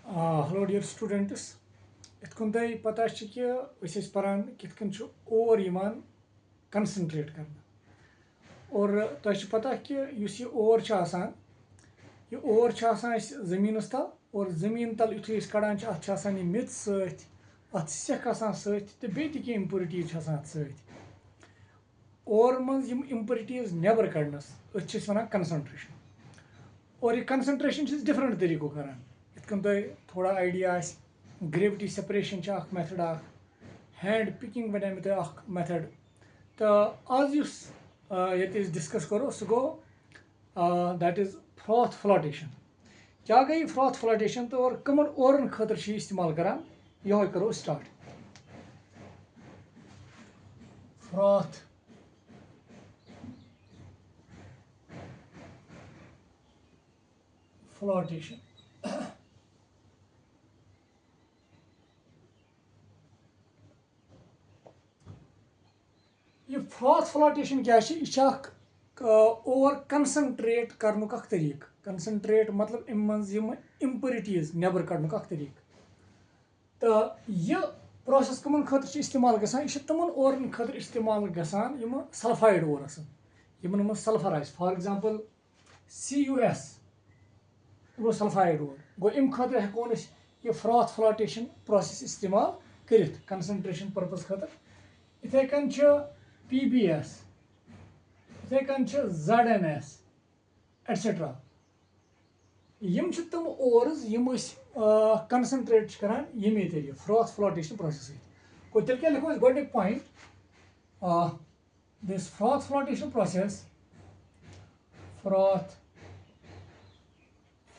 Hello dear students. Ith kun tey pata chi ki ös paran kith kun chu over iman concentrate karna. और तह पता कि यह over आसान यह ओवर जमीनस तल और जमीन तल युथु कड़ान अत मिथ सत सेख आसान सत बे कि इम्प्योरिटीज ओवर मज इम्प्योरिटीज नेबर कड़नस वन कंसंट्रेशन और यह कंसंट्रेशन डिफरेंट तरीको करान इतकन तुम थोड़ा idea gravity separation method hand picking बने मेथड तो आज ये डिस्कस करो सह गो दैट इज फ्रॉथ फ्लॉटेशन क्या गई फ्रॉथ फ्लॉटेशन तो और कमन ओरन खतर इस्तेमाल करान यह करो स्टार्ट फ्रॉथ फ्लॉटेशन यह फ्रॉथ फ्लॉटेशन क्या ओवर कंसंट्रेट करनुक तरीक कंसंट्रेट मतलब इम्प्योरिटीज नेबर कड़नुक तरीक तो यह प्रोसेस कमन खतर इस्तेमाल गसान यह तमन ओरन खतर इस्तेमाल गसान यम सल्फाइड ओर यमन सल्फर फॉर एग्जांपल CuS गो सल्फाइड ओर गो अम खतर हेको यह फ्रॉथ फ्लॉटेशन प्रोसेस इस्तेमाल कर कंसंट्रेशन पर्पज खतर इथे कन PbS इथे कन ZnS एटसेट्रा यम तम ओवर्स यम कंसंट्रेट करान यमे तरीके फ्रॉथ फ्लॉटेशन प्रोसेस गो तेल क्या लिखो गोडनिक point this froth flotation process froth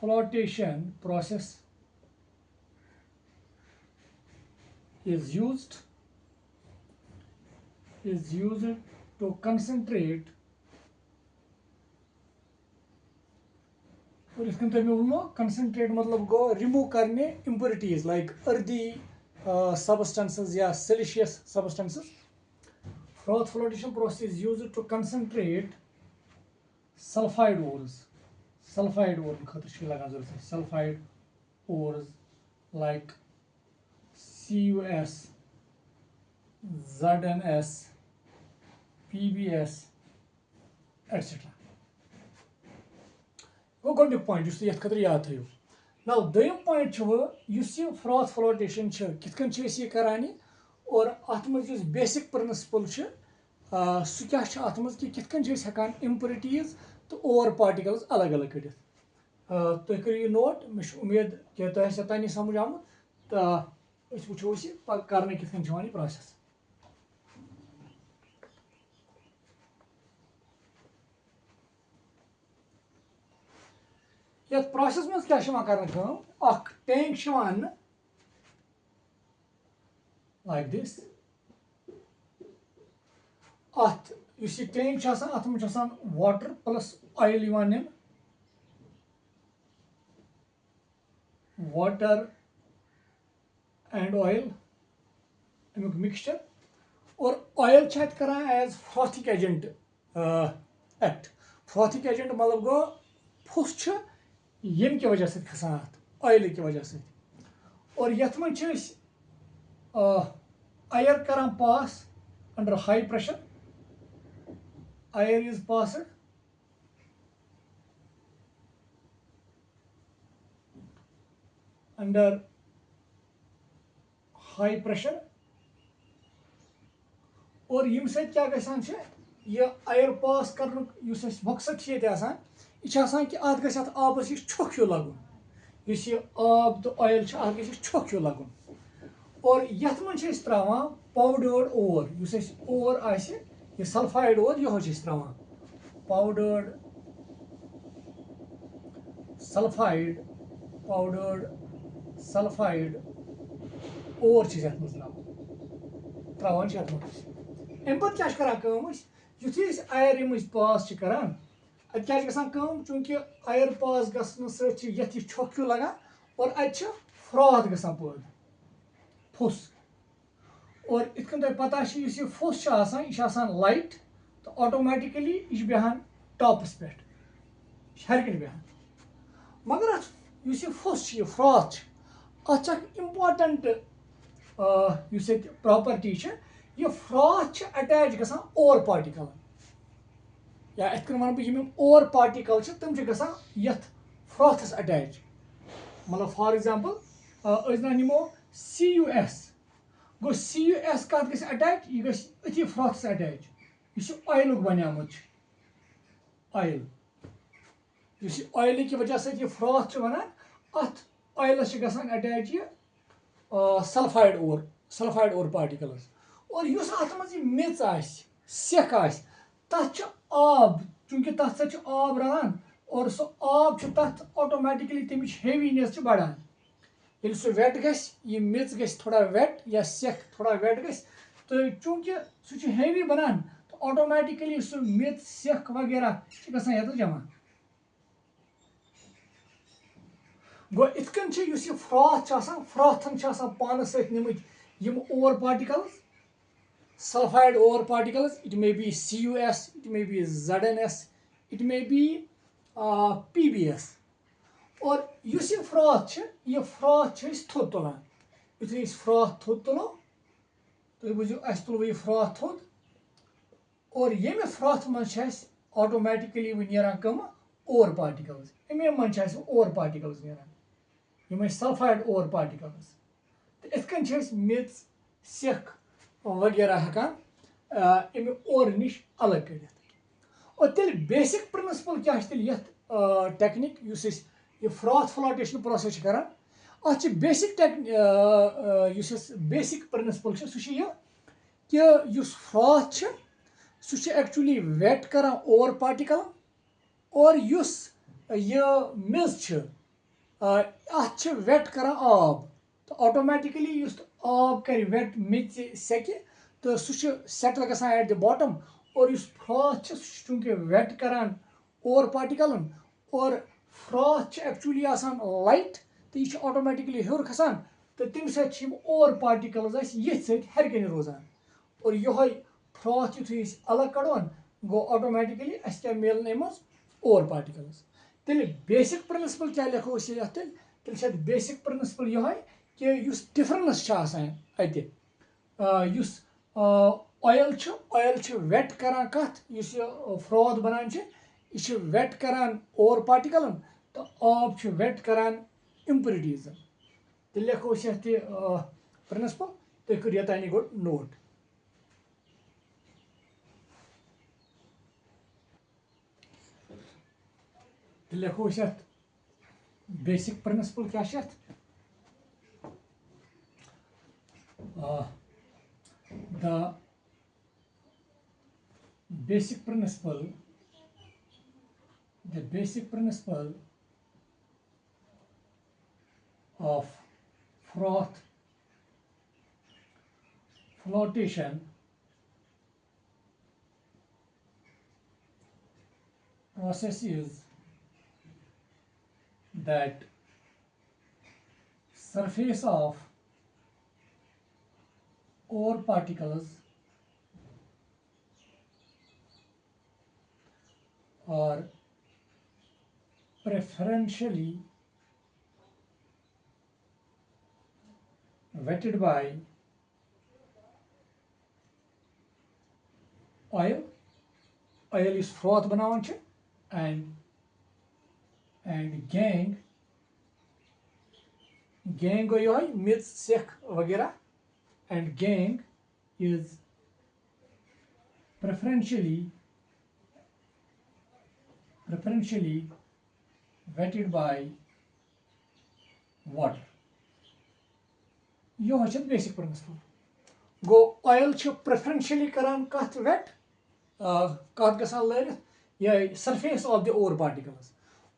flotation process is used to concentrate और इसके अंदर में concentrate मतलब गो remove करने impurities like earthy substances या siliceous substances. Froth flotation process is used to concentrate sulfide ores. Sulfide ore खतर लगान जरूरत sulfide ores like CuS, ZnS, PbS, etc. गो गोडनिक पॉइंट ये खतर याद थो नाउ दोयम पॉइंट यह फ्रॉथ फ्लॉटेशन कितकन यह करान और अत मज बेसिक प्रिंसिपल सह क्या अत मज कि कितकन हेकान इम्प्योरिटीज तो ओवर पार्टिकल्स अलग अलग कड़ित तुम करो नोट मे उम्मीद कि तुम तन समझ आमुत तो वो कर कितन प्रोसेस ये प्रोसेस मज क्या कर टैंक लाइक दिस अत टैंक अत मज water plus oil water and oil अमुक मिक्सचर और ऑयल करान एज फ्रॉथिक एजेंट एक्ट फ्रॉथिक एजेंट मतलब गो फुस यम की वजह से खसान ऑयल की वजह से और यथ मन आयर करान पास under high pressure air is passed under high pressure और यम क्या गसान यह air pass कर मकसद यह कि अत गस आबस छुक हिू लगुन आब तो ऑयल अत गस छुक हिू लगुन और यथ मन त्रावान पाउडर्ड ओवर यह सल्फाइड ओर यह त्रावान पाउडर्ड सल्फाइड ओर त्रावान अम पे क्या युथु आयर यम पास करान अत क्या गसान चूंकि आयर पास गसन सत छुक हिू लगान और अत फ्रॉथ गसान पैदा फुस और इतकन तुम पता यह फुस यह लाइट तो ऑटोमेटिकली यह बेहान टॉपस पे हरकन बेहान मगर यह फुस फ्रॉथ अच्छा इम्पॉर्टेंट प्रॉपर्टी यह फ्रॉथ अटैच गसान ओवर पार्टिकल या इत वन बह ओवर पार्टिकल तम यथ फ्रॉथस अटैच मतलब for example NaMo CUS go CUS कत ग अटैच यह गथि फ्रॉथस अटैच यह ऑयल बनियामुत ऑयल ऑयल की वजह से फ्रॉथ वनान अत ऑयलस अटैच यह सल्फाइड और पार्टिकल्स और युस अत मज मेच सेख तथ आब चूंकि तथ आब रलान और सो आब तथ ऑटोमेटिकली तमिच हेवीनेस बढ़ान ये सह वेट गह मेच गह थोड़ा वेट या सेख थोड़ा वेट गह तो चूंकि सह हेवी बनान तो ऑटोमेटिकली सह मेच सेख वगैरह गो जमा गो इतकन फ्रॉथ फ्रॉथन पानस निम over particles sulphide over particles it may be CUS it may be ZNS it may be PBS और यह फ्रॉथ थोद तुलान यु फ्रॉथ थोद तुलो तुम बुझो अस तुलो यह फ्रॉथ थोद और ये फ्रॉथ मज automatically one come over particles अमे मज ओवर पार्टिकल्स यम सल्फाइड ओवर पार्टिकल्स तो इतकन मेच सेख वगैरह हेकान अमे ओर निश अलग कर और तेल बेसिक प्रिंसिपल क्या टेक्निक यह फ्रॉथ फ्लोटेशन प्रोसेस कर बेसिक बेसिक प्रिंसिपल सह कि फ्रॉथ सह एक्चुअली वेट कर ओवर पार्टिकल और यह मेज अत वेट कर आब तो ऑटोमेटिकली आब कर वेट मेच सेक तो सह सेटल गसान एट द बॉटम और फ्रॉथ चूंकि वेट करान ओवर पार्टिकलन और फ्रॉथ एक्चुअली लाइट तो यह ऑटोमेटिकली हेर खसान तो तम सम ओवर पार्टिकल्स ये हेरकन रोजान और यह फ्रॉथ यु अलग कड़ोन गो ऑटोमेटिकली अस क्या मिलन ओवर पार्टिकल्स तेल बेसिक प्रिंसिपल क्या लिखो तेल बेसिक प्रिंसिपल यह कि डिफरेंस अत ऑयल वेट करान कत फ्रॉथ बनान यह वेट करान ओवर पार्टिकलन तो आब वेट करान इम्प्योरिटीजन तो लिखो प्रिंसिपल तुम करो ये गो नोट तो लिखो बेसिक प्रिंसिपल क्या the basic principle of froth flotation process is that surface of ore particles are preferentially wetted by oil is froth बनावन and gang go yoy मेच सेख वगैरह and gang is preferentially wetted by water यह basic principle गो oil preferentially करान कत wet कत गसान लरित यह surface of the ore particles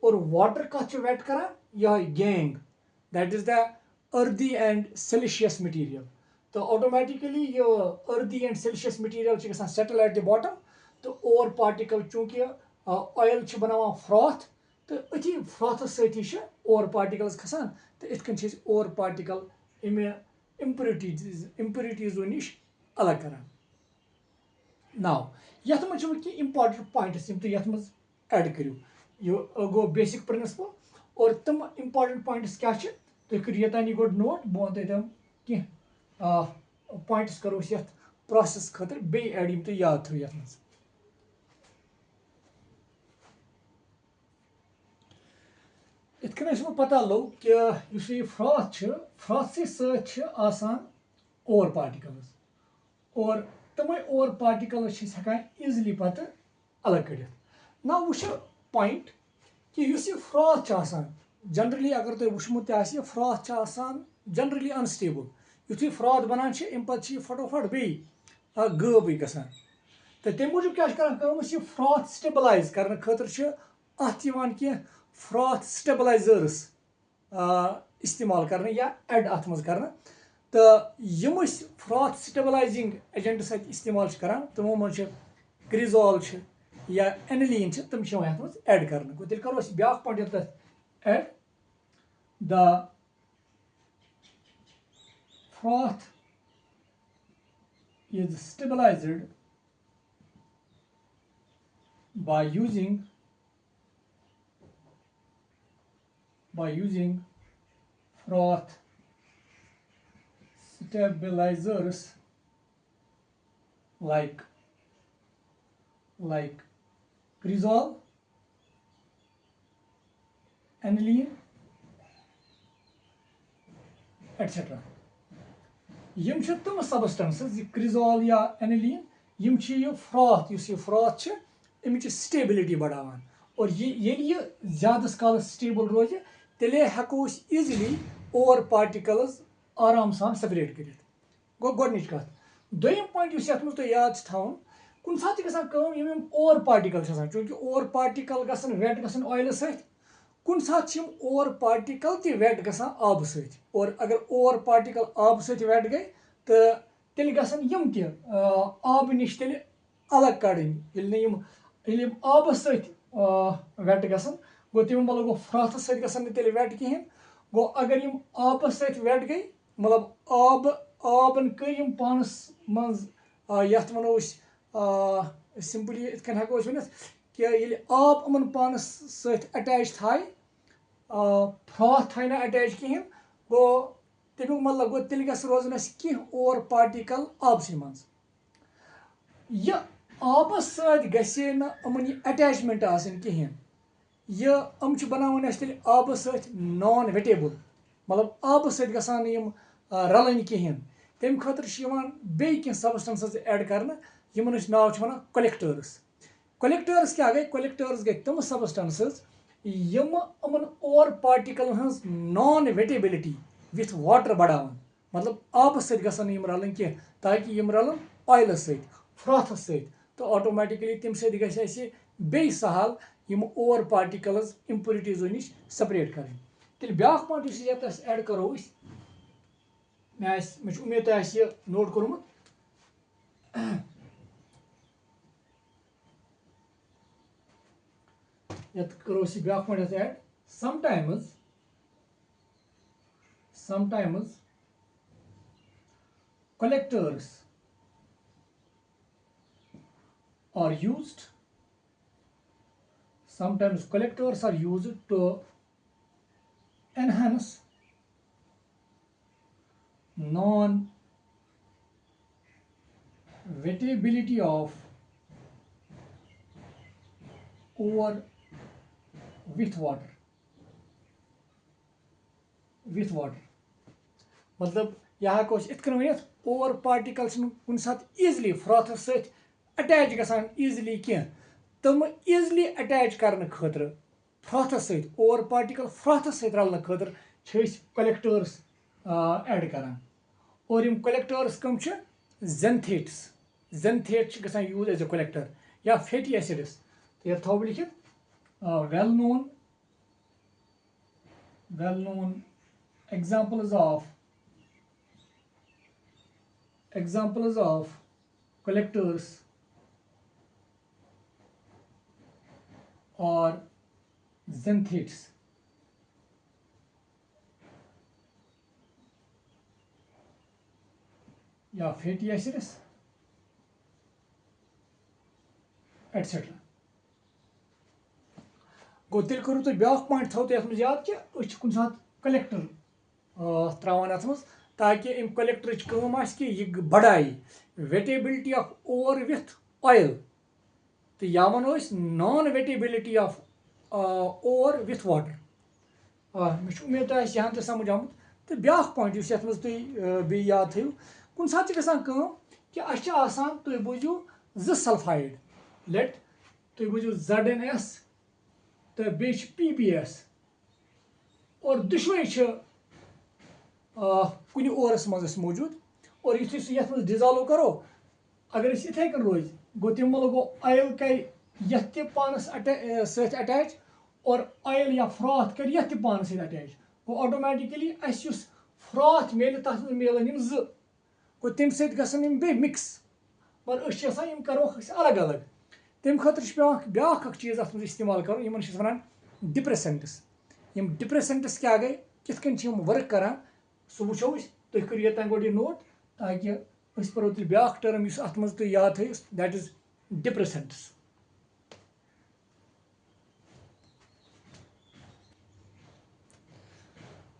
और वाटर कत वेट करान यह gangue that is the earthy and siliceous material तो ऑटोमेटिकली यह earthy and siliceous material settle at the bottom तो ओवर पार्टिकल चूंकि ऑयल बनावान फ्रॉथ तो अथी फ्रॉथ सती ओवर पार्टिकल्स खसान तो इतकन ओवर पार्टिकल अमे इम्प्योरिटीजो नश अलग करान नाउ यथ मज कि इम्पॉर्टेंट पॉइंट्स तुम यथ मज ऐड करो यह गो बेसिक प्रिंसिपल और तम इम्पॉर्टेंट पॉइंट्स क्या तुम करो ये तानी गो नोट बह वन तुम कह पॉइंट्स करो ये प्रोसेस खतर बे ऐड यम तुम याद थो ये मज इत कन वो पता लग कि यह फ्रॉथ फ्रॉथ ससान ओवर पार्टिकल्स और तमें ओवर पार्टिकल्स हेकान इजिली पत अलग कड़ित ना वो पॉइंट कि यह फ्रॉथ जनरली अगर तुम वुचमुत फ्रॉथ जनरली अनस्टेबल युथु फ्रॉथ बनान अम पे फटोफट बे गब गसान तो तम मूजूब क्या कर फ्रॉथ स्टेबलाइज करने खतर अत कह फ्रॉथ स्टेबलाइजर्स इस्तेमाल कर या एड अत मज कर तो यम फ्रॉथ स्टेबलाइजिंग एजेंट्स इस्तेमाल कर तमो मज क्रिजॉल या एनिलीन तम मज एड कर तेल करो ब्या point add the froth is stabilized by using froth stabilizers like cresol, aniline, etc. यम तम सबस्टेंसेस क्रिजॉल या एनिलीन यम यह फ्रॉथ यह फ्रॉथ अमिच स्टेबिलिटी बढ़ावान और ये ज्यादा काल स्टेबल रोज तेले हेको इजिली ओवर पार्टिकल्स आराम सान सेपरेट कर गो गोडनिच कत दोयम पॉइंट यत मज तुम याद थवन कुन सात गम ओवर पार्टिकल चूंकि ओवर पार्टिकल गसन वेट गसन ऑयल सत कुन सात ओवर पार्टिकल ते वेट गसान आब सत और अगर ओवर पार्टिकल आब सत वेट गई तो तेल गसन यम आब निश तेल अलग कड़न आब सत वेट गसन गो तम मतलब गो फ्रॉथ सत गसन तेल वेट कहें गो अगर यम आब सत वेट गई मतलब आबन कर पानस मज यथ वनो सिंपली इतकन हेको वनित कि ये आब अमन पानस सत अटैच थाय फ्रॉथ थाय ना अटैच कहें गो तमिक मतलब गो तेल गस रोजन कह ओवर पार्टिकल आबस मज यह आबस सत गसे न अमन यह अटैचमेंट आसन कहें यह बनावन तेल आबस सत नॉन वेटेबल मतलब आबस सत गसान यम रलन कहें तम खतर बे कह सबस्टेंसेस ऐड कर यमन नाव वन कलेक्टर्स कलेक्टर्स क्या गई कलेक्टर्स गई तम सबस्टेंसेस यम अमन ओवर पार्टिकल हज नॉन वेटेबिलिटी विथ वाटर बढ़ावन मतलब आबस सत गसन यम रलन कह ताकि यम रलन ऑयलस सत फ्रॉथस सत तो ऑटोमेटिकली तम सत गसे बे सहल यम ओवर पार्टिकल्स इम्प्योरिटीजो नश सेपरेट कर तेल ब्या पॉइंट ये ऐड करो मे उम्मीद तुम नोट कोर्मुत यत करो ब्या point add sometimes collectors are used to enhance non wettability of ore with water मतलब यह हेको इतकन वन ओवर पार्टिकल कुन सात इजिली फ्रॉथस सत अटैच गसान इजिली कह तम इजिली अटैच करने खतर फ्रॉथस सत ओवर पार्टिकल फ्रॉथस सत रलने खतर कलेक्टर्स ऐड करान और यम कलेक्टर्स कम जेंथेट गसान यूज एज ए कलेक्टर या फैटी एसिड्स तो यह थो लिखित well known examples of collectors are xanthates या फैटी एसिड्स एटसेट्रा गो तेल करो तुम ब्या पॉइंट थो तुम याद कि कुन सात कलेक्टर त्रावान अथ मज ताकि अम कलेक्टर कम आस कि यह बढ़ाई wettability of ore with oil तो या वनो non wettability of ore with water मे उम्मीद तो यहाँ तो समझ आमुत तो ब्या पॉइंट ये मज तुम याद थो कुन सात कि आसान तुम बूझू जो सल्फाइड लेट तुम बूझू ZnS तो बे PbS और दुशवे कुन ओरस मज मौजूद और युथु सह ये डिजॉल्व करो अगर इथे कन रोज गो तम गो ऑयल कर पानस अटैच और ऑयल या फ्रॉथ कर ये पान सत अटैच गो ऑटोमेटिकली अस फ्रॉथ मिले तथ मिलन गो तम सम बे मिक्स पर करो अलग अलग तम खतर ब्या चीज़ अत इस्तेमाल कर वन डिप्रेसेंट्स डिप्रेसेंट्स क्या गई कित वर्क करान सह वो तुम करो ये गोड यह नोट ताकि पो तेल ब्या टर्म अत मज तुम याद थो दैट इज डिप्रेसेंट्स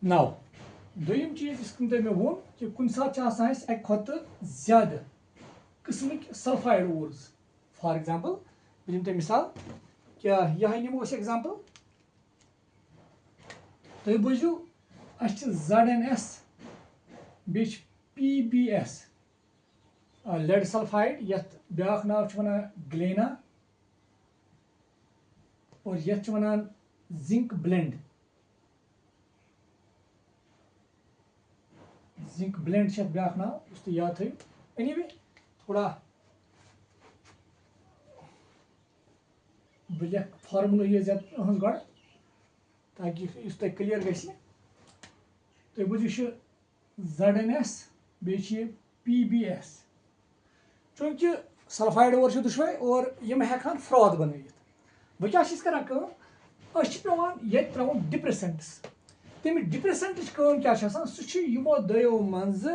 नाउ दोयम चीज तुम मे वो कि कुन सात अक खुद ज्यादा किस्मिक सल्फाइड ओर्स फॉर एग्जांपल बह दिन मिसाल क्या यह नमो एग्जांपल तुम बूझू ZnS बे PbS लेड सल्फाइड यथ ब्या नाव वन ग्लेना और यथ वन जिंक ब्लेंड ब्या नाव तुम याद थो एनीवे थोड़ा बह लिख फार्मूला ये गड ताकि तुम क्लियर गि तुम बूझू ZnS बे PbS चूंकि सल्फाइड ओर दुशवे और यम हेकान फ्रॉथ बनवित वह क्या करान पेवान ये त्रावन डिप्रेसेंट्स तम डिप्रेसेंट क्या सह यमो दो मज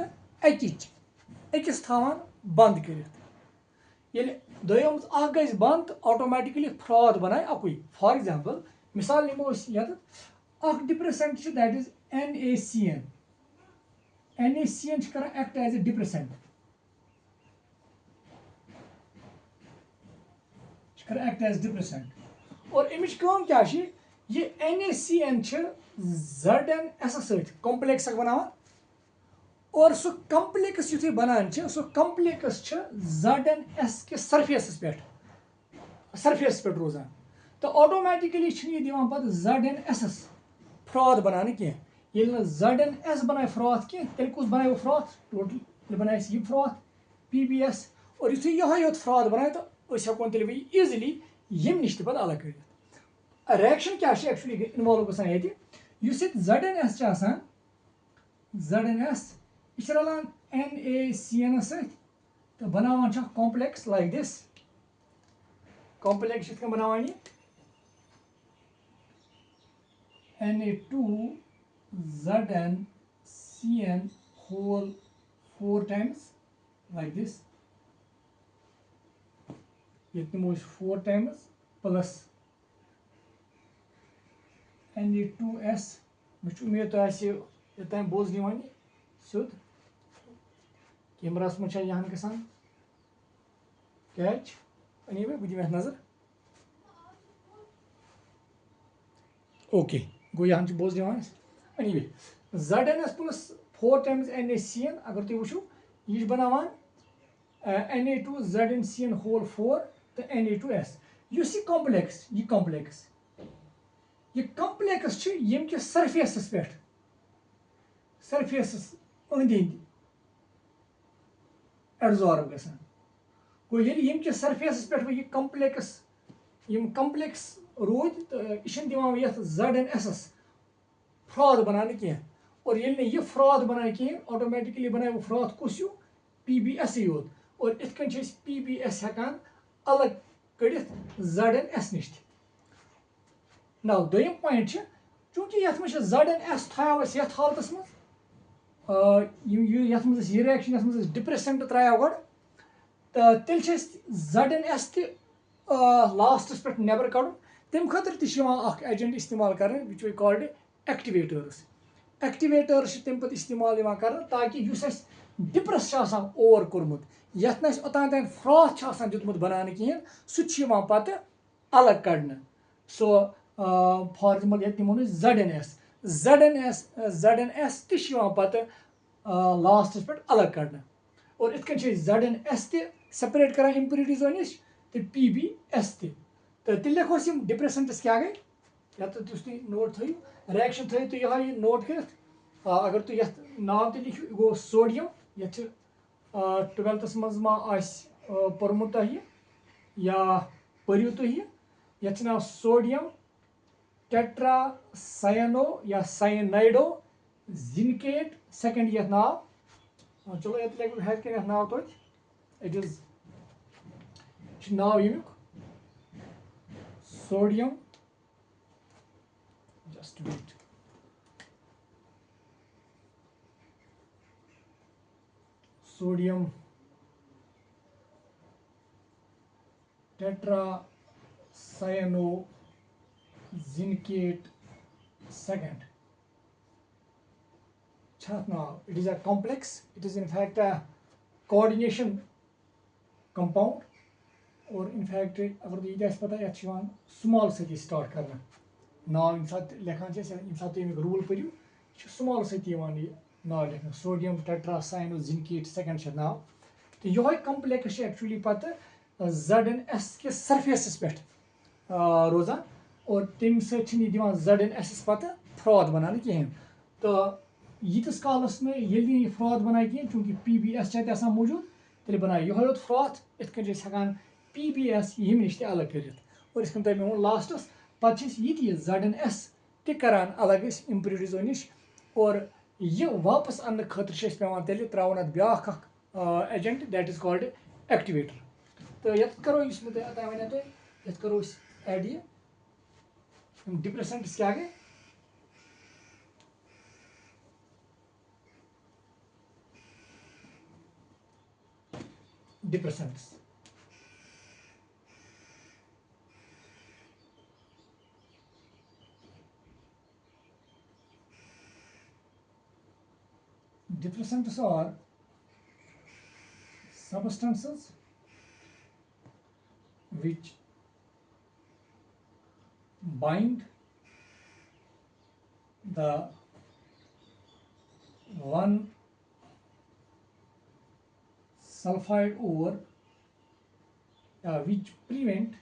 अकिस थावान बंद कर दोयो मज गई बंद तो ऑटोमेटिकली फ्रॉथ बनाए अकुई फॉर एग्जांपल मिसाल नमो ये depressant that is NaCN NaCN करान act as a depressant act as depressant और अमिच क्या ये NaCN ZnS सत कॉम्प्लेक्स बनावान और सह कॉम्प्लेक्स युथु बनान सह कॉम्प्लेक्स ZnS के सरफेस पे रोजान तो ऑटोमेटिकली यह दिवान पत ZnS फ्रॉथ बनाने कह ZnS बनाए फ्रॉथ कह तेल कुछ बनाए वो फ्रॉथ टोटल बनाए यह फ्रॉथ PbS और युथु यह फ्रॉथ बनाए तो हेकोन तेल ईजिली यम नश पे अलग कर रिएक्शन क्या एक्चुअली इन्वॉल्व गसान ये ZnS ZnS यह रलान NaCN सत तो बनावान कॉम्प्लेक्स लाइक दिस कॉम्प्लेक्स यह बनावान Na2ZnCN whole 4 times like this ये 4 times plus Na2S मुझे उम्मीद तो योतान बोझ निवान सुद कैमरास मज यहाँ गसान कैच अनीवे बह दिम नजर ओके गो यहाँ बोझ दिवान अनीवे ZnS प्लस 4 times NaCN अगर तुम वो यह बनावान Na2ZnCN whole 4 तो Na2S यह कॉम्प्लेक्स यह कॉम्प्लेक्स यम के सरफेस पे अंद एब्जॉर्ब गसान गो यम के सरफेस पे यह कॉम्प्लेक्स रूद तो यह दिवान ये ZnS फ्रॉथ बनाने कह और यह फ्रॉथ बनाए कह ऑटोमेटिकली बनाए वो फ्रॉथ कुछ PbS योत और इतन PbS हेकान अलग कड़ित ZnS नश ना दोयम पॉइंट चूंकि ये ZnS थाव ये हालत मज ये रिएक्शन डिप्रेसेंट त्राव गो तो तेल ZnS लास्टस पे नबर कड़ तम खतर एजेंट इस्तेमाल कर which we called activators activators तम पे इस्तेमाल कर ताकि डिप्रेस ओवर कोर्मुत यथ ना ओतान तान फ्रॉथ दितमुत बनाने कहें सह पत अलग कड़न सो फॉर एग्जाम्पल ये निमो ZNS पत लास्टस पे अलग कड़न और इत ZNS सेपरेट कर इम्प्यूरिटीजो नश तो PBS तो तेल लिखो डिप्रेसेंट्स क्या गई या तो तुम नोट थो रिएक्शन थो तो यह नोट कर अगर तुम ये नाम तो लिखो गो सोडियम ये 12th मज मा पोर्मुत तह या परू तुम ये नाव सोडियम टेट्रासायनो या साइनाइडो जिनकेट सेकंड ये नाव चलो ये लिखो नाव तो इट इज नाव यमुक sodium just wait sodium tetracyanozincate second now it is a complex, it is in fact a coordination compound और in fact अगर ये पता है स्मॉल से स्टार्ट करना नाव लेखान तमिक रूल परू स्मॉल सही नाव लिखना सोडियम टेट्रासायनोजिनकेट सेकंड नाव तो यह कम्प्लेक्स एक्चुअली पत ZNS के सरफेस पे रोजान और तम सदिवान ZNS पत फ्रॉथ बनाने कहें तो यीतिस कालस में ये फ्रॉथ बनाए कहें चूंकि PBS मौजूद तेल बनाए यह फ्रॉथ इत हेकान PBS यम नश अलग कर और इस तक मैं लास्टस पे ये ZNS करान अलग इम्प्यूरिटीजो नश और यह वापस अन्न खतर पे तेल त्रावन अत ब्या agent that is called activator तो ये करो वन तो ये करो एड ये डिप्रेसेंट्स क्या गए depressants Depressants are substances which bind the one sulfide ore which prevent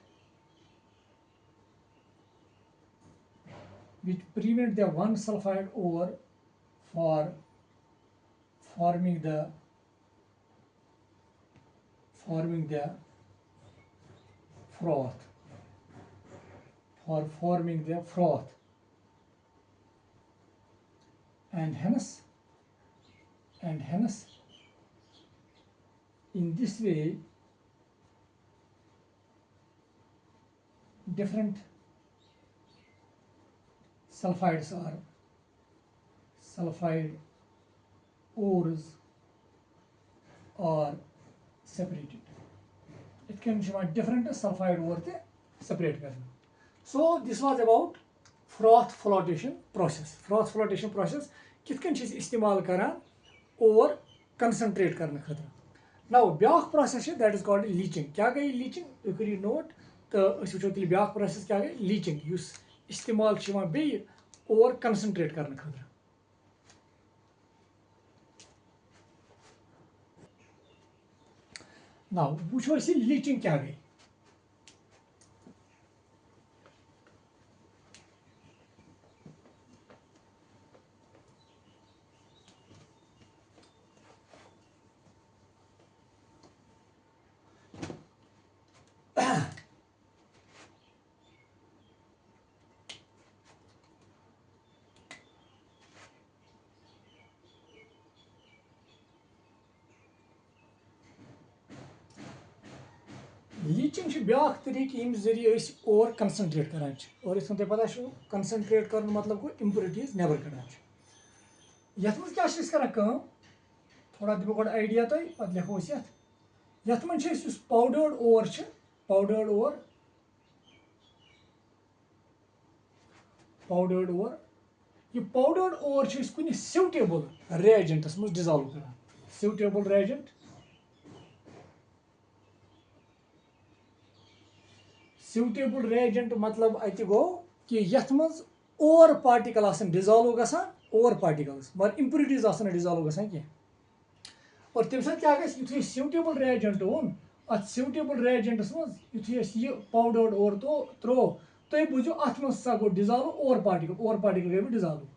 the one sulfide ore for forming the froth and hence in this way different sulfides are sulfide ores are separated. It can be different sulfide ore te separate karna. So this was about froth flotation process. Froth flotation process kith kan chis istemal karan ore concentrate karne khatra. Now ब्याख process है that is called leaching. क्या गई leaching? You can note तो इस वजह से ब्याख process क्या गई leaching. Use इस्तेमाल चिमा बे ore concentrate करने खतर. Now वुचो इसी leaching क्या गई? लीचिंग ब्याख तरीक यम जरिए और कंसनट्रेट करान और इस पता कंसनट्रेट कर मतलब गो इम्प्योरिटीज नेबर कड़ान ये क्या करान थोड़ा दिमो गो आइडिया तुम पे लिखो ये पाउडर्ड ओर ये पाउडर्ड ओवर कुछ सुटेबल रिएजेंटस मज डिजॉल्व कर सुटेबल रिएजेंट सुटेबल रिएजेंट मतलब अत गो कि यथ मज ओवर पार्टिकल आसन डिजॉल्व गसान ओवर पार्टिकल्स मगर इम्प्यूरिटीज आसन डिजॉल्व गसान कह और तम क्या युथु सुटेबल रिएजेंट ओन अत सुटेबल रिएजेंटस मज युथु यह पाउडर्ड ओवर तो त्रो तुम बुझो अत मज सा गो डिजॉल्व ओवर पार्टिकल गई डिजॉल्व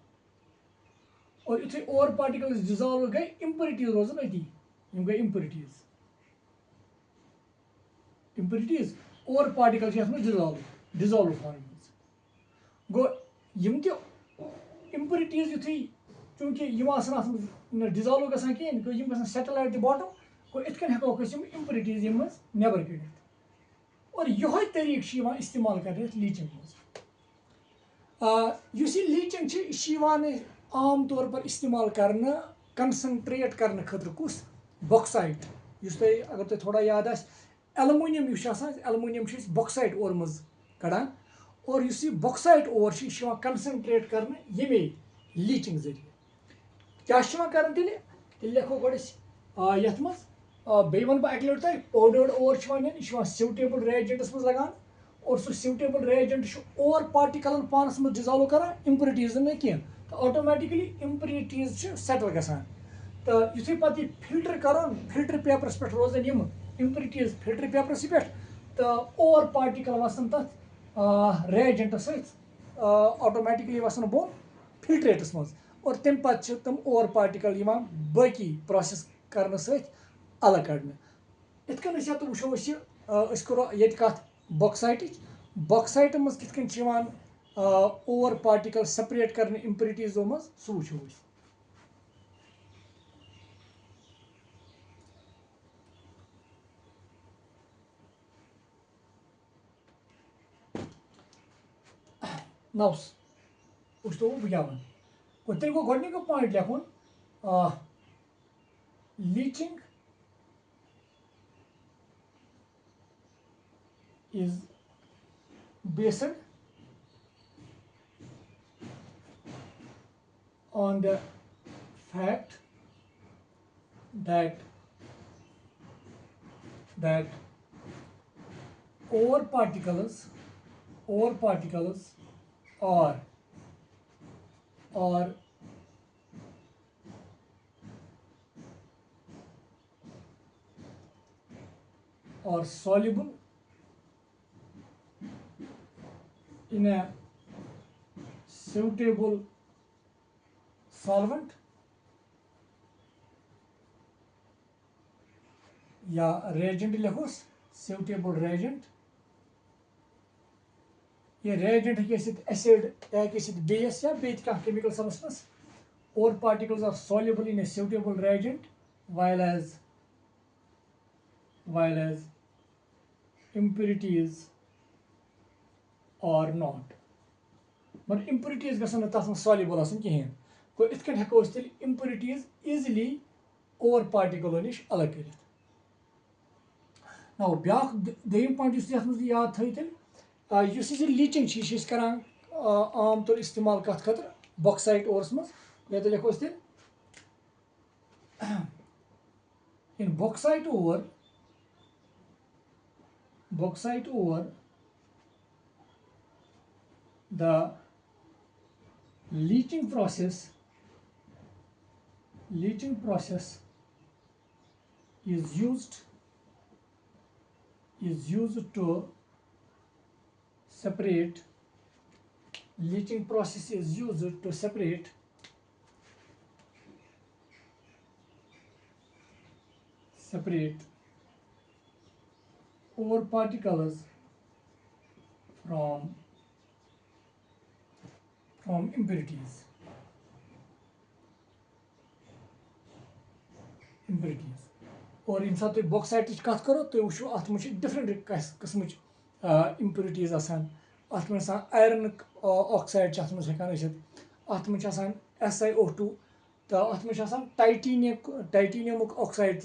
और युथु ओवर पार्टिकल डिजॉल्व गई इम्प्यूरिटीज रोजन अति गई impurities ore particle dissolve form गो यम त इम्प्यूरिटीज युथु चूंकि डिजॉल्व गसान कहें सेटल एट द बॉटम गो इत हेको इम्प्यूरिटीज नबर कड़ और यह तरीक इस्तेमाल कर लीचिंग लीचिंग आम तौर पर इस्तेमाल करना कंसनट्रेट करने खतर कुस बॉक्साइट अगर तुम थोड़ा याद एलुमिनियम एलुमिनियम बॉक्साइट ओर मज कड़ान और बॉक्साइट ओर कंसनट्रेट करने ये लीचिंग जरिए क्या कर लिखो गो यथ मज बे वन बह अकि लट तुम पाउडर्ड ओवर यह सुटेबल रिएजेंटस मज लगान और सह सुटेबल रिएजेंट ओवर पार्टिकलन पानस मज डिजॉल्व कर इम्प्यूरिटीजन ना कह तो ऑटोमेटिकली इम्प्यूरिटीज सेटल गसान तो युथु पे फिल्टर कर फिल्टर पेपरस पे रोजन इम्प्यूरिटीज फिल्टर पेपरस पे तो ओवर पार्टिकल वसन तथ रिएजेंटस ऑटोमेटिकली वसन बोन फिल्ट्रेटस मज और तम पे तम ओवर पार्टिकल बाकी प्रोसेस करने अलग कड़ने इत वो करो ये कत बॉक्साइट मज कित ओवर पार्टिकल सेपरेट करने इम्प्यूरिटीजो मज सह वो नवस वो बह क्या वन तेल गो गोडनिक पॉइंट लिखुन leaching is based on the fact that ore particles are soluble in a suitable solvent या reagent लिखोस suitable reagent ये reagent है acid या base या बेस का chemical substance or particles are soluble in a suitable reagent while as impurities or not मगर impurities गसन तथ soluble आसन कहें गो इत हेको impurities easily over particle नश अलग कर ना ब्या दोम पॉइंट याद थो तेल लीचिंग करान आम तौर इस्तेमाल कत खतर बॉक्साइट ओरस मज या तो लिखोस तेल in bauxite ore the leaching process is used to separate ore particles from impurities और इन साथ बॉक्साइट कत करो तो वो अत डिफरेंट किस्म impurities आसान अत आयरन ऑक्साइड हेकान अत SiO2 तो अत टाइटेनियम ऑक्साइड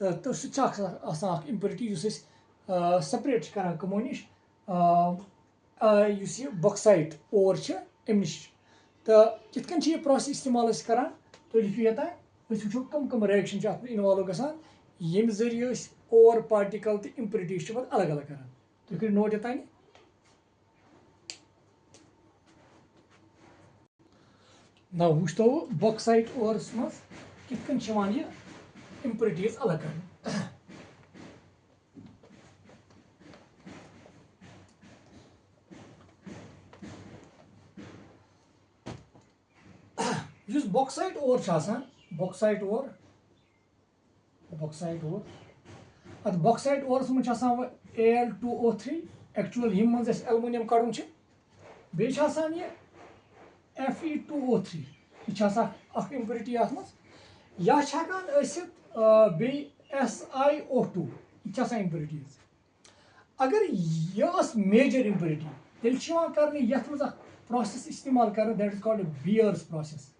तो सह impurity सेपरेट कर कमो नश बॉक्साइट ओर अम नश तो कित कन ये प्रोसेस इस्तेमाल करान तो लिखियो यता वो कम कम रिएक्शन इन्वॉल्व गसान ये जरिए ओवर पार्टिकल तो इम्प्यूरिटीज अलग अलग करान तुम करो नोट यतान ना वो बॉक्साइट ओरस मज कित कन ये इम्प्यूरिटीज अलग कर बॉक्साइट ओर बॉक्साइट ओर अत बॉक्साइट ओरस मज Al2O3 एक्चुअल यम मज एलुमिनियम कड़न बे ये Fe2O3 यह इम्प्यूरिटी अत मज या बे SiO2 यह इम्प्यूरिटीज अगर यह मेजर इम्प्यूरिटी तेल कर यथ मज प्रोसेस इस्तेमाल कर that is called Bayer's process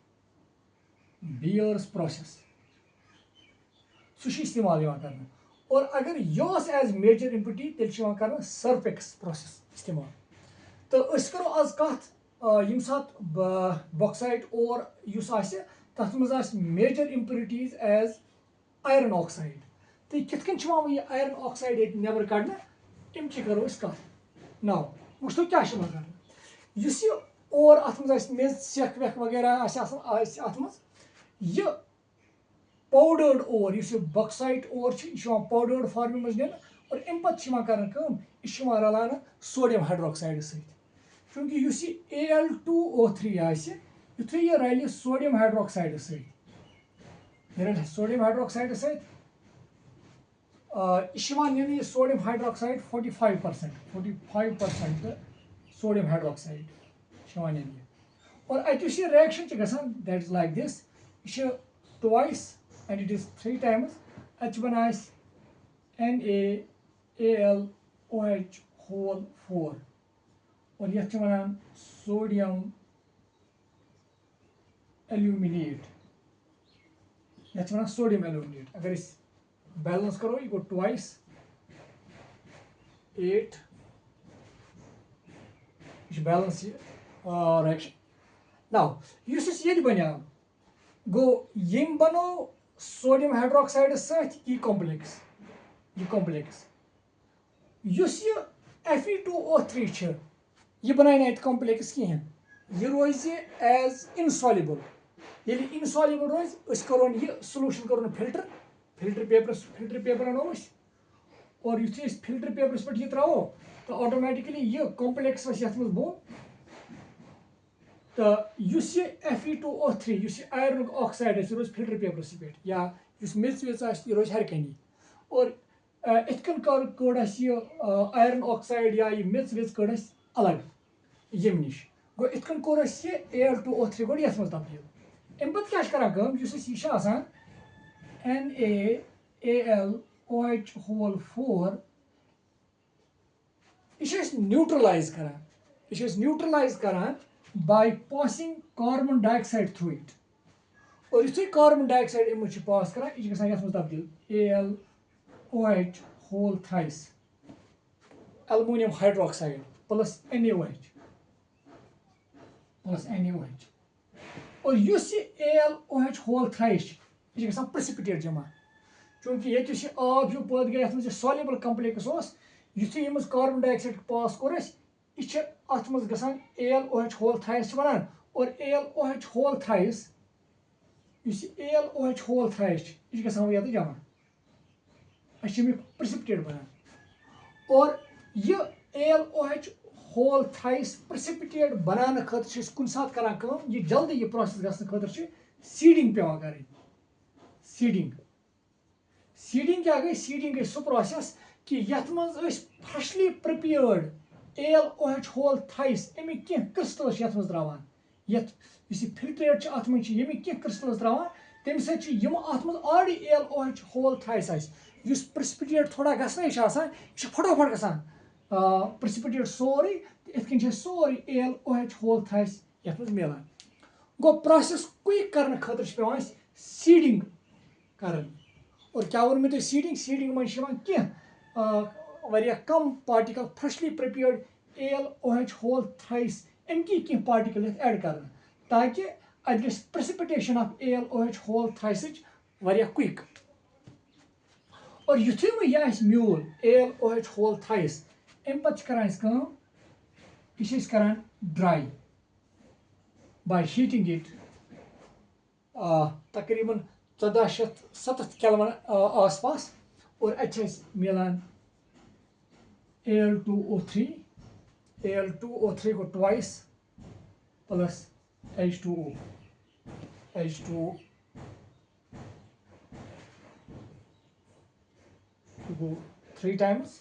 सह इस्तेमाल कर और अगर यह एज मेजर इम्प्यूरिटी तेल कर सर्फेक्स प्रोसेस इस्तेमाल तो करो आज कत यम सात बॉक्साइट और तथ मज major impurities as iron oxide तो कित यह आयरन ऑक्साइड नबर कड़ तमि करो कत नाउ वो क्या कर और अत मज मेज सेक वेक वगैरह अत मज यह पाउडर्ड ओर बॉक्साइट ओर पाउडर्ड फॉर्म मज दिन और अम पे रलान सोडियम हाइड्रोक्साइड चूंकि Al2O3 युथे यह रल सोडियम हाइड्रोक्साइड सोडियम हाइड्रोक्साइड नीन सोडियम हाइड्रोक्साइड 45% सोडियम हाइड्रोक्साइड नीन और अत रिएक्शन गसान that is like this twice and it is 3 times अत बना NaAlOH whole 4 और यह वन सोडियम एल्यूमिनेट यह वन सोडियम एल्यूमिनेट अगर बैलेंस करो यह गो twice 8 यह बैलेंस रिएक्शन नाउ ये बना गो यम बनो सोडियम हाइड्रोक्साइड सह कॉम्प्लेक्स Fe2O3 यह बनाए ना कॉम्प्लेक्स कहें यह रोज एज इनसॉल्युबल ये इनसॉल्युबल रोज करो यह सोल्यूशन करो फिल्टर पेपर अनो और युथे फिल्टर पेपर पे यह त्रो तो ऑटोमेटिकली यह कॉम्प्लेक्स ये बोन तो Fe2O3 आयरन ऑक्साइड रोज फिल्टर पेपर पे या मेज वेज यह रोज हरकनी और इतकन कड़ आयरन ऑक्साइड या मेज वेज कड़ अलग यम नश गो इतकन कोर Al2O3 गो ये तब्दील अम पे क्या NaAlOH whole 4 यह न्यूट्रलाइज करान by passing carbon dioxide through it और युथे कार्बन डाइऑक्साइड अमो पास कर यह तब्दील AlOH whole thrice aluminium hydroxide plus NaOH और AlOH whole thrice यह प्रेसिपिटेट जमा चूंकि ये आब पद गए सॉल्युबल कॉम्प्लेक्स युथे यम कार्बन डाइऑक्साइड पास कोर यह अत मज गसान AlOH whole thrice वन और AlOH whole thrice AlOH whole thrice यह गसान जमा प्रेसिपिटेट बनान और यह AlOH whole thrice प्रेसिपिटेट बनाने खतर कुन सात करान यह जल्दी यह प्रोसेस गसन खतर सीडिंग पेवान कर सीडिंग क्या गई सीडिंग गई सह प्रोसेस कि यथ मज freshly prepared AlOH whole thrice Amik कह क्रिस्टल्स यथ मज त्रावान यथ फिल्ट्रेट अत मज यमिक कह क्रिस्टल्स त्रावान तम सम अत मज already AlOH whole thrice precipitate थोड़ा गसन यह फटाफट गसान प्रेसिपिटेट सोरे इतकन सोरे AlOH whole thrice यथ मज मिलान गो प्रोसेस क्विक करने खतर पेवान सीडिंग कर और क्या वो तुम सीडिंग मज कह कम particle freshly prepared AlOH whole thrice अमकी कह पार्टिकल ऐड कर ताकि अत गई precipitation of AlOH whole thrice quick और युथुई वो यह म्यूल AlOH होल थ्राइस अम पे करान ड्राई बाय हीटिंग इट तकरीबन 1470 केल्विन आस पास और अच्छे मिलान Al2O3 को twice plus H2O go 3 times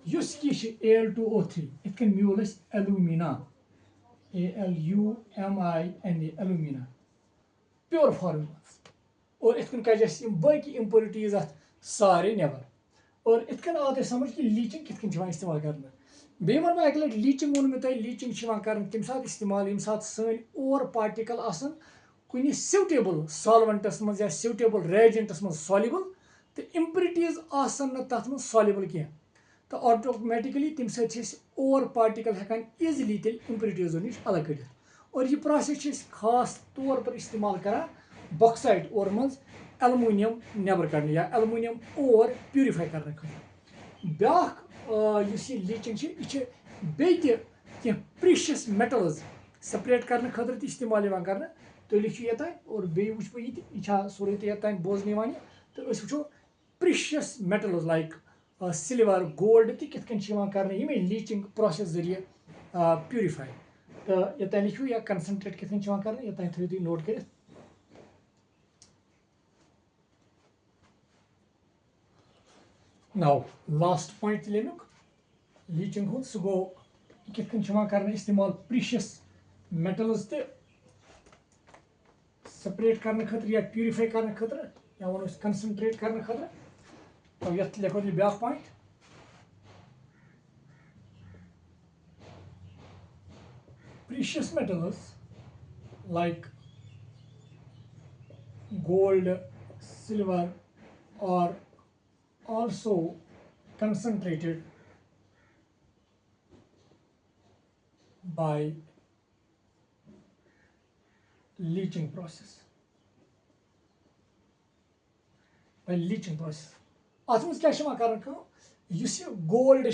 यह Al2O3 इत म्यूल अलूमिना ALUMINA अलूमिना प्योर फॉर्म और इत कज बाकी इम्प्योरिटीज अत सारे नबर और इत आव तुम समझ कि लीचिंग कित इस्तेमाल कर बे वन अक लट लीचिंग वो मे लीचिंग कर तम सात इस्तेमाल यम सात सन ओर पार्टिकल आसन कुछ सूटेबल सॉल्वेंटस मज या सूटेबल रेजेंटस मज सॉल्युबल तो इम्प्योरिटीज आसन तथ मज सॉल्युबल कह तो ऑटोमेटिकली तम ओर पार्टिकल हेकान ईजिली तेल इम्प्योरिटीजों नश अलग कड़ और यह प्रोसेस खास तौर पर इस्तेमाल करान बॉक्साइट और मज एलुमिनियम नबर कड़ने या एलुमिनियम और प्यूरिफाई करने ब्याख लीचिंग यह प्रीशियस मेटल्स सेपरेट करने खतर इस्तेमाल कर तो लिखियो ये और बे वो यह सोरे ये बोजन तो वो precious metals like silver gold कर लीचिंग प्रोसेस जरिए प्यूरिफाई तो ये लिखियो या कंसनट्रेट कितन कर ये थो तुम नोट कर नाउ लास्ट पॉइंट लेमुक लीचिंग हूँ सह गो कितन कर इस्तेमाल प्रीशियस मेटल्स तो सेपरेट करने खतर या प्यूरिफाई करने खतर या वो कंसनट्रेट करने खतर तो ये लिखो ब्या point precious metals like gold, silver are also concentrated by leaching process. अत मज क्या कर गोल्ड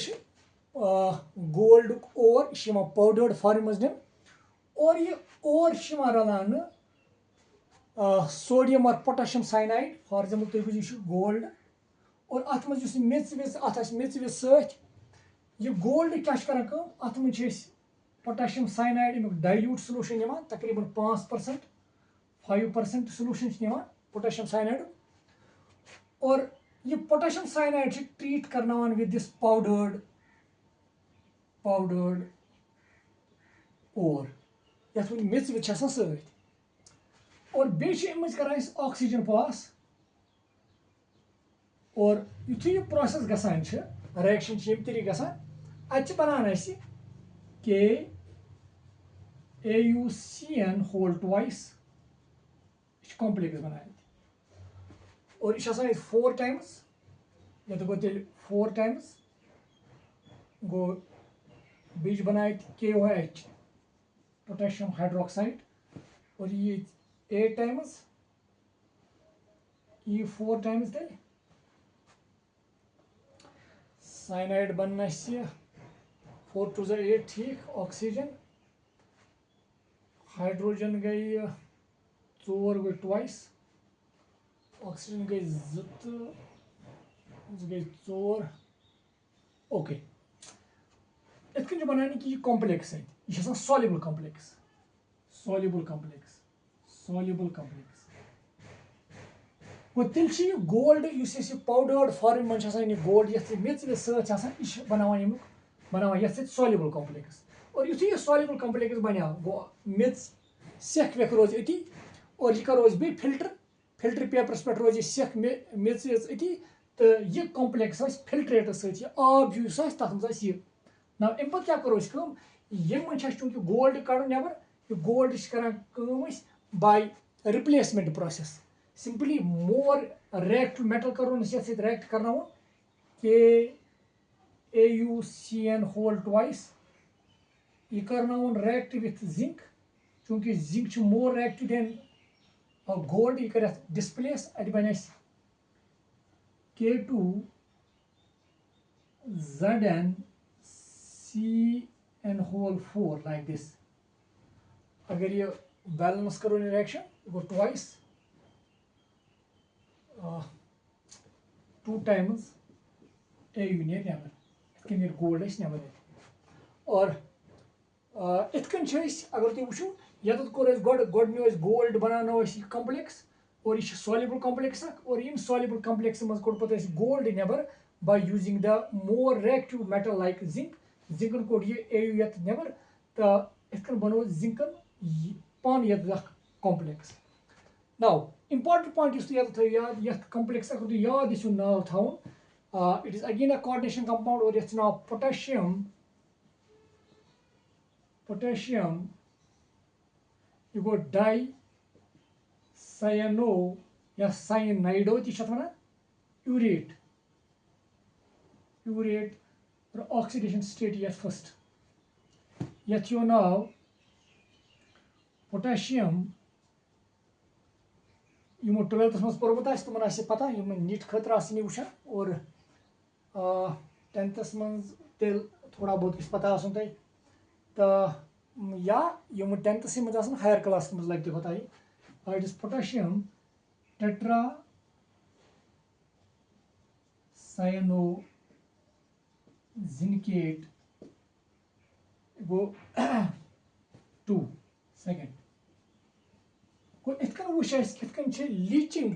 गोल्ड और पाउडर्ड फॉर्म मज और ये और रलान सोडियम और पोटेशियम साइनाइड फॉर एग्जाम्पल तुम बुझो गोल्ड और अत मज मेच वेच अत मेच वेच सत गोल्ड क्या कर अत मज पोटेशियम साइनाइड अमुक डाइल्यूट सोल्यूशन तकरीबन 5% 5% सोल्यूशन पोटेशियम साइनाइड और ये पोटेशियम साइनाइड ट्रीट करना विद दिस पाउडर्ड और यथ मेच वेच सत और बेम कर ऑक्सीजन पास और युथ यह प्रोसेस गसान रिएक्शन यम तरीके गसान अत बनान KAUCN होल ट्वाइस कॉम्प्लेक्स बनान और यह 4 टाइम्स ये गो तेल 4 टाइम्स गो बीच बनाए KOH पोटेशियम हाइड्रोक्साइड और ये 8 टाइम्स ये 4 टाइम्स तेल साइनाइड बन 4 to 8 ठीक ऑक्सीजन हाइड्रोजन गई 4 गई ट्वाइस ऑक्सीजन गई 2 गई 4 ओके इत बनाने कि यह कॉम्प्लेक्स यह सॉल्युबल कॉम्प्लेक्स गो तेल गोल्ड इस पाउडर्ड फॉर्म मन गोल्ड ये मेच वेच सत बनान ये सॉल्युबल कॉम्प्लेक्स और युथ यह सॉल्युबल कॉम्प्लेक्स बनो गो मेच सेख वेख रोज अति और यह रोज बे फिल्टर पेपरस पे रोज सेख मेच वेच अति तो यह कॉम्प्लेक्स फिल्ट्रेट सत आब हिू तथ मज ना अम पे क्या करो यम मन चूंकि गोल्ड कड़ नबर यह गोल्ड कर by replacement process simply more react metal करो ये रिएक्ट करना KAUCN होल ट्वाइस यह करनावन रिएक्ट विथ जिंक चूंकि zinc more reactive than gold यह कर डिस्प्लेस अत बन K2Zn like this. अगर ये बैलेंस करो रिएक्शन गो ट्वाइस 2 times AU नेबर इतकन गोल्ड नेबर और इतकन अगर तुम वो ये गोडनो गोल्ड बनानो कॉम्प्लेक्स और यह सॉल्युबल कॉम्प्लेक्स और इन सॉल्युबल कॉम्प्लेक्स मज कोड़ पत गोल्ड नेबर by using the more reactive metal like zinc जिंकन कोड ये AU ये नेबर तो इतकन बनो जिंकन पान ये complex now important point is to याद ये कॉम्प्लेक्स अगर तुम याद यह नाव थाउन it is again a coordination compound और यह नाव potassium you go dicyano या cyanide तह वन urate और oxidation state यह फर्स्ट यथ यो नाव पोटेशियम यमो 12th मज पोर्मुत तुम पता नीट खतर वुचान और 10th मज तेल थोड़ा बहुत पता तुम तो या यम 10th मज हायर क्लास मज लगे पता it is potassium tetracyanozincate गो 2 सेकेंड गो इतकन वो लीचिंग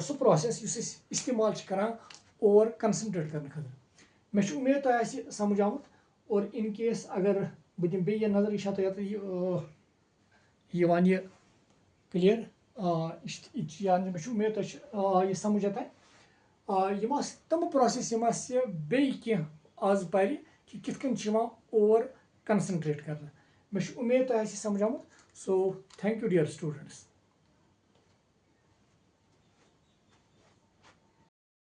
सह प्रोसेस इस्तेमाल करान और कंसनट्रेट करने खतर मे उम्मीद तुम समझ आमुत और इन केस अगर बह दिम बे नजर यह क्लियर मे उम्मीद तुम समझ यम तम प्रोसेस यम बे आज पर कि कितकन और कंसनट्रेट करना मे उम्मीद तुम समझ आमुत so thank you dear students.